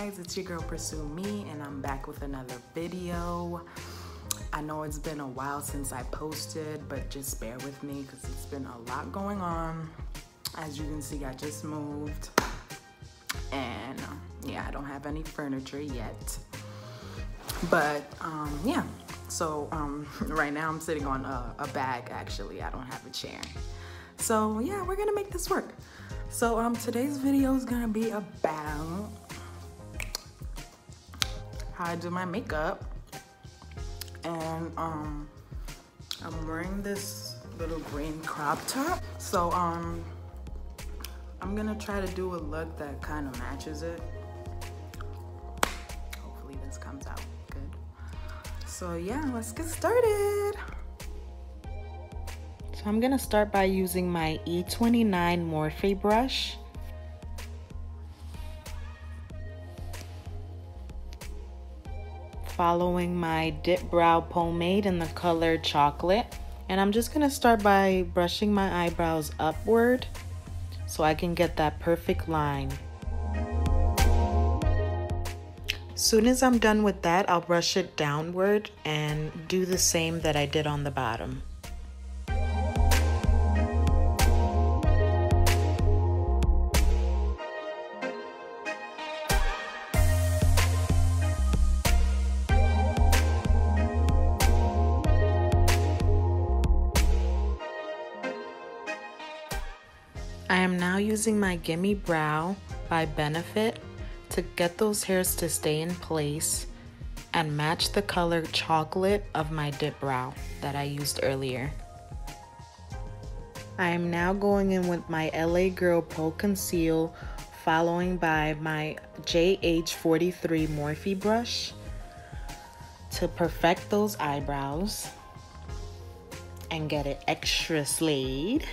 guys, it's your girl Pursue Me, and I'm back with another video. I know it's been a while since I posted, but just bear with me because it's been a lot going on. As you can see, I just moved, and yeah, I don't have any furniture yet. But yeah, so right now I'm sitting on a bag. Actually, I don't have a chair. So yeah, we're gonna make this work. So today's video is gonna be about how I do my makeup, and I'm wearing this little green crop top. So I'm gonna try to do a look that kind of matches it. Hopefully this comes out good. So yeah, let's get started. So I'm gonna start by using my E29 Morphe brush. Following my Dip Brow Pomade in the color Chocolate. And I'm just gonna start by brushing my eyebrows upward so I can get that perfect line. Soon as I'm done with that, I'll brush it downward and do the same that I did on the bottom. I am now using my Gimme Brow by Benefit to get those hairs to stay in place and match the color Chocolate of my dip brow that I used earlier. I am now going in with my LA Girl Pro Conceal, following by my JH43 Morphe brush to perfect those eyebrows and get it extra slayed.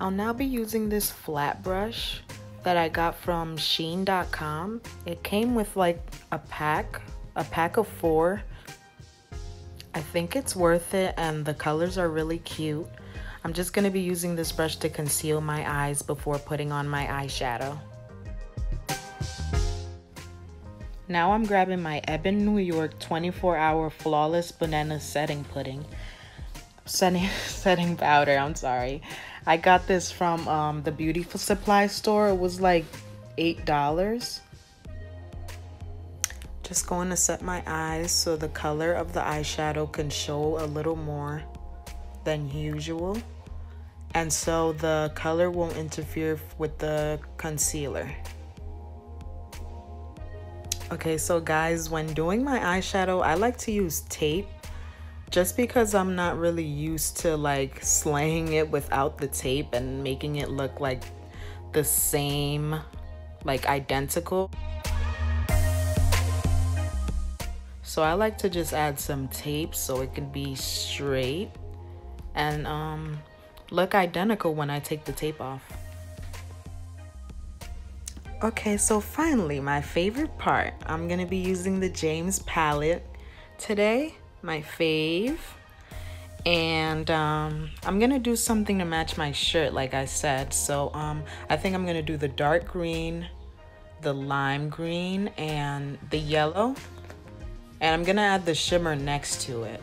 I'll now be using this flat brush that I got from Shein.com. It came with like a pack of 4. I think it's worth it and the colors are really cute. I'm just gonna be using this brush to conceal my eyes before putting on my eyeshadow. Now I'm grabbing my Ebin New York 24-hour Flawless Banana setting powder, I'm sorry. I got this from the beauty supply store. It was like $8. Just going to set my eyes so the color of the eyeshadow can show a little more than usual, and so the color won't interfere with the concealer. Okay, so guys, when doing my eyeshadow, I like to use tape, just because I'm not really used to like slaying it without the tape and making it look like the same, like identical. So I like to just add some tape so it can be straight and look identical when I take the tape off. Okay, so finally, my favorite part. I'm gonna be using the James palette today, my fave, and I'm gonna do something to match my shirt like I said. So I think I'm gonna do the dark green, the lime green, and the yellow, and I'm gonna add the shimmer next to it.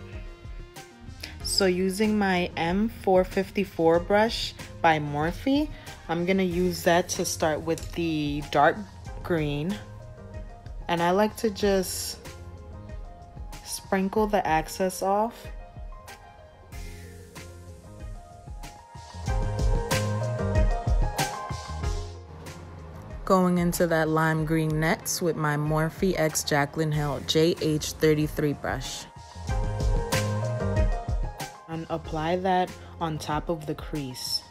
So using my M454 brush by Morphe, I'm gonna use that to start with the dark green, and I like to just sprinkle the excess off. Going into that lime green next with my Morphe X Jaclyn Hill JH33 brush. And apply that on top of the crease.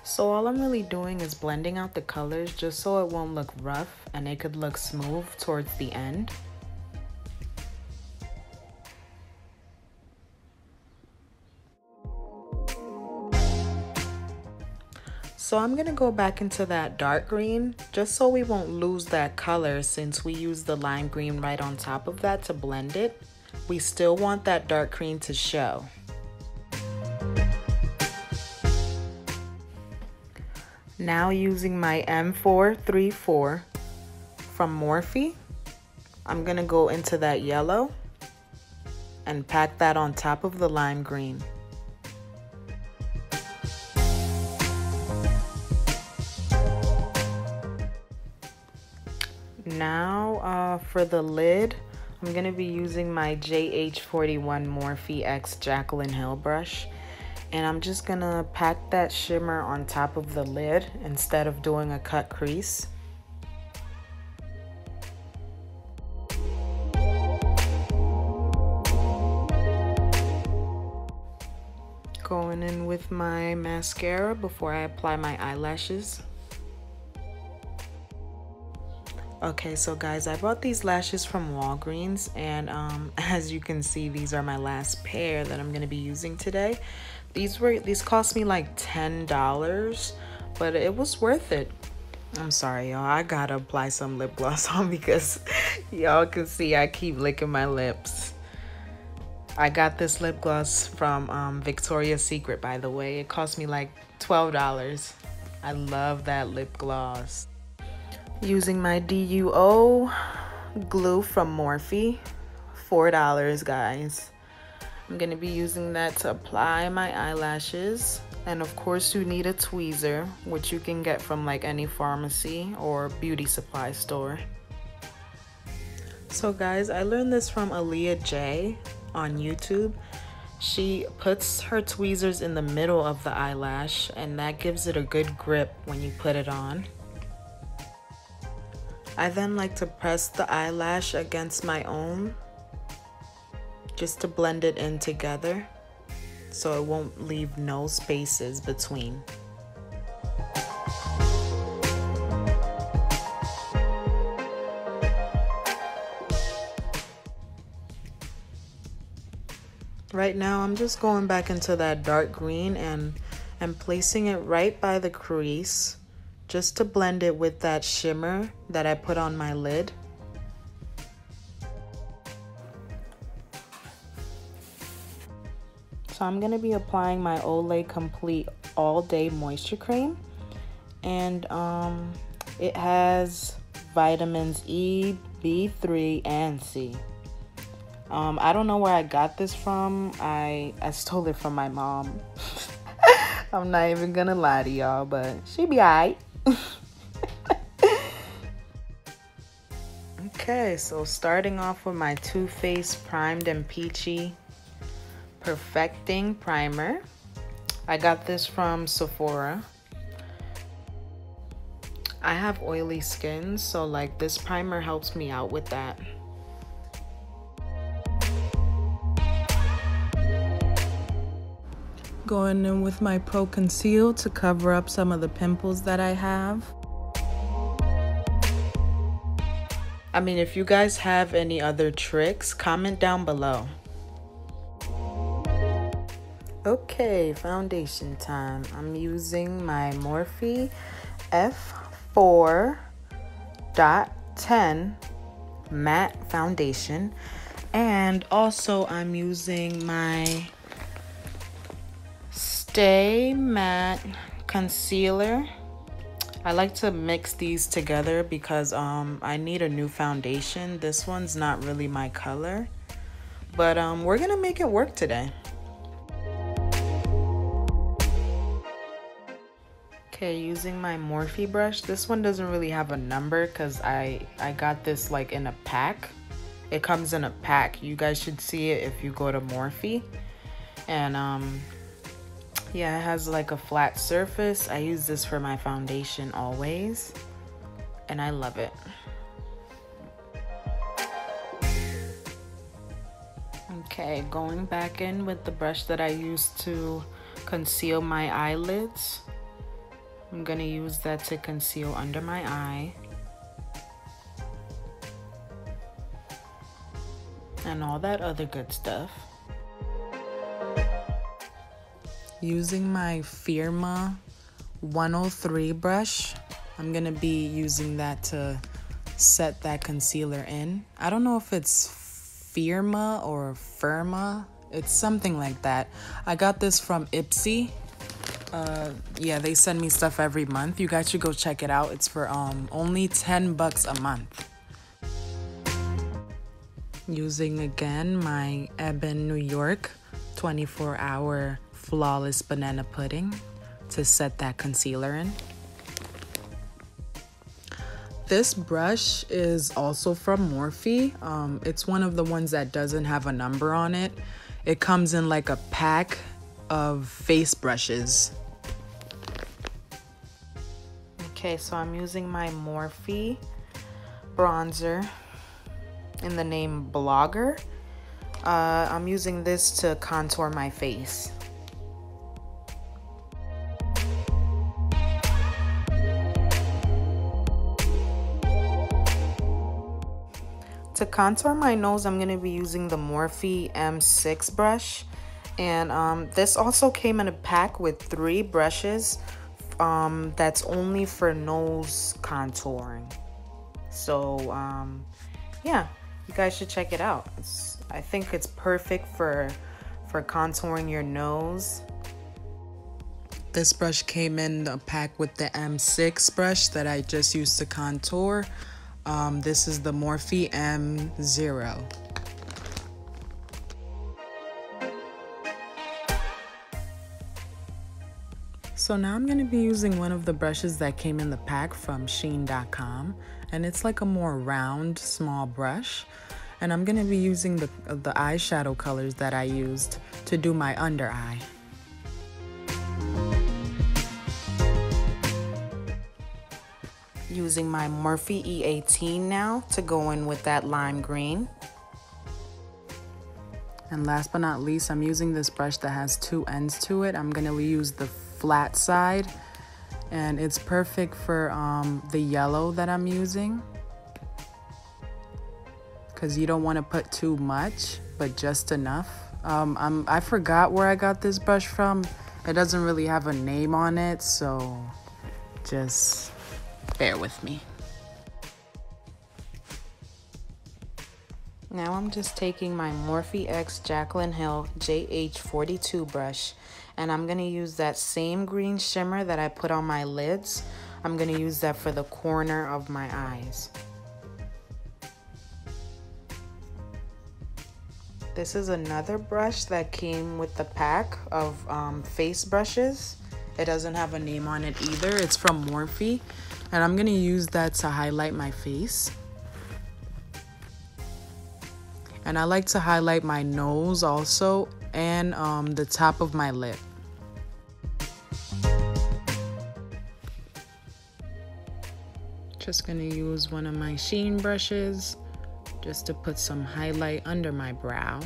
So all I'm really doing is blending out the colors just so it won't look rough and it could look smooth towards the end. So I'm gonna go back into that dark green just so we won't lose that color, since we use the lime green right on top of that to blend it. We still want that dark green to show. Now using my M434 from Morphe, I'm gonna go into that yellow and pack that on top of the lime green. Now for the lid, I'm gonna be using my JH41 Morphe X Jaclyn Hill brush. And I'm just gonna pack that shimmer on top of the lid instead of doing a cut crease. Going in with my mascara before I apply my eyelashes. Okay, so guys, I bought these lashes from Walgreens, and as you can see, these are my last pair that I'm gonna be using today. These cost me like $10, but it was worth it. I'm sorry, y'all. I gotta apply some lip gloss on because y'all can see I keep licking my lips. I got this lip gloss from Victoria's Secret, by the way. It cost me like $12. I love that lip gloss. Using my DUO glue from Morphe, $4, guys. I'm gonna be using that to apply my eyelashes. And of course you need a tweezer, which you can get from like any pharmacy or beauty supply store. So guys, I learned this from Aaliyah J on YouTube. She puts her tweezers in the middle of the eyelash, and that gives it a good grip when you put it on. I then like to press the eyelash against my own just to blend it in together so it won't leave no spaces between. Right now I'm just going back into that dark green and placing it right by the crease just to blend it with that shimmer that I put on my lid. So I'm gonna be applying my Olay Complete All Day Moisture Cream, and it has vitamins E, B3, and C. I don't know where I got this from. I stole it from my mom. I'm not even gonna lie to y'all, but she be alright. Okay, so starting off with my Too Faced Primed and Peachy Perfecting Primer. I got this from Sephora. I have oily skin, so like this primer helps me out with that. Going in with my Pro Conceal to cover up some of the pimples that I have. I mean, if you guys have any other tricks, comment down below. Okay, foundation time. I'm using my Morphe F4.10 matte foundation, and also I'm using my Stay Matte concealer. I like to mix these together because I need a new foundation. This one's not really my color, but we're gonna make it work today. Okay, using my Morphe brush. This one doesn't really have a number because I got this like in a pack. It comes in a pack. You guys should see it if you go to Morphe. And yeah, it has like a flat surface. I use this for my foundation always, and I love it. Okay, going back in with the brush that I used to conceal my eyelids. I'm gonna use that to conceal under my eye. And all that other good stuff. Using my Firma 103 brush, I'm gonna be using that to set that concealer in. I don't know if it's Firma or Firma. It's something like that. I got this from Ipsy. Yeah, they send me stuff every month. You guys should go check it out. It's for only 10 bucks a month. Using again my Ebin New York 24-hour flawless banana pudding to set that concealer in. This brush is also from Morphe. It's one of the ones that doesn't have a number on it. It comes in like a pack of face brushes. Okay, so I'm using my Morphe bronzer in the name Blogger. I'm using this to contour my face. To contour my nose, I'm going to be using the Morphe M6 brush. And this also came in a pack with 3 brushes that's only for nose contouring. So, yeah, you guys should check it out. I think it's perfect for contouring your nose. This brush came in a pack with the M6 brush that I just used to contour. This is the Morphe M0. So now I'm going to be using one of the brushes that came in the pack from Shein.com, and it's like a more round, small brush. And I'm going to be using the eyeshadow colors that I used to do my under eye. Using my Morphe E18 now to go in with that lime green. And last but not least, I'm using this brush that has 2 ends to it. I'm going to use the flat side, and it's perfect for the yellow that I'm using, because you don't want to put too much, but just enough. I forgot where I got this brush from. It doesn't really have a name on it, so just bear with me. Now I'm just taking my Morphe X Jaclyn Hill JH42 brush, and I'm going to use that same green shimmer that I put on my lids. I'm going to use that for the corner of my eyes. This is another brush that came with the pack of face brushes. It doesn't have a name on it either. It's from Morphe. And I'm going to use that to highlight my face. And I like to highlight my nose also, and the top of my lip. Just going to use one of my Shein brushes just to put some highlight under my brow.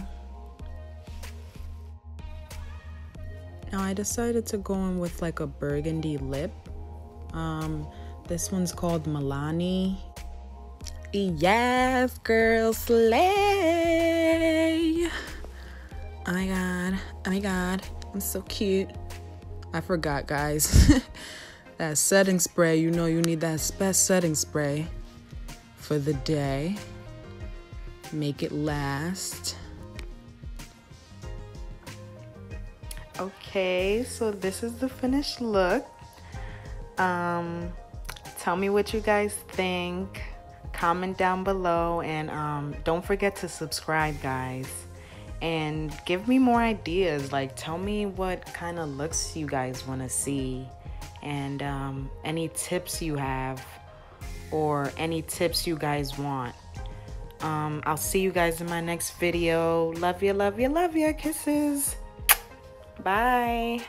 Now I decided to go in with like a burgundy lip. This one's called Milani. Yes, girl, slay. Oh my god, oh my god, I'm so cute. I forgot, guys. That setting spray, you know you need that best setting spray for the day. Make it last. Okay, so this is the finished look. Tell me what you guys think. Comment down below, and don't forget to subscribe, guys. And give me more ideas. Like, tell me what kind of looks you guys want to see, and any tips you have, or any tips you guys want. I'll see you guys in my next video. Love you, love you, love you. Kisses. Bye.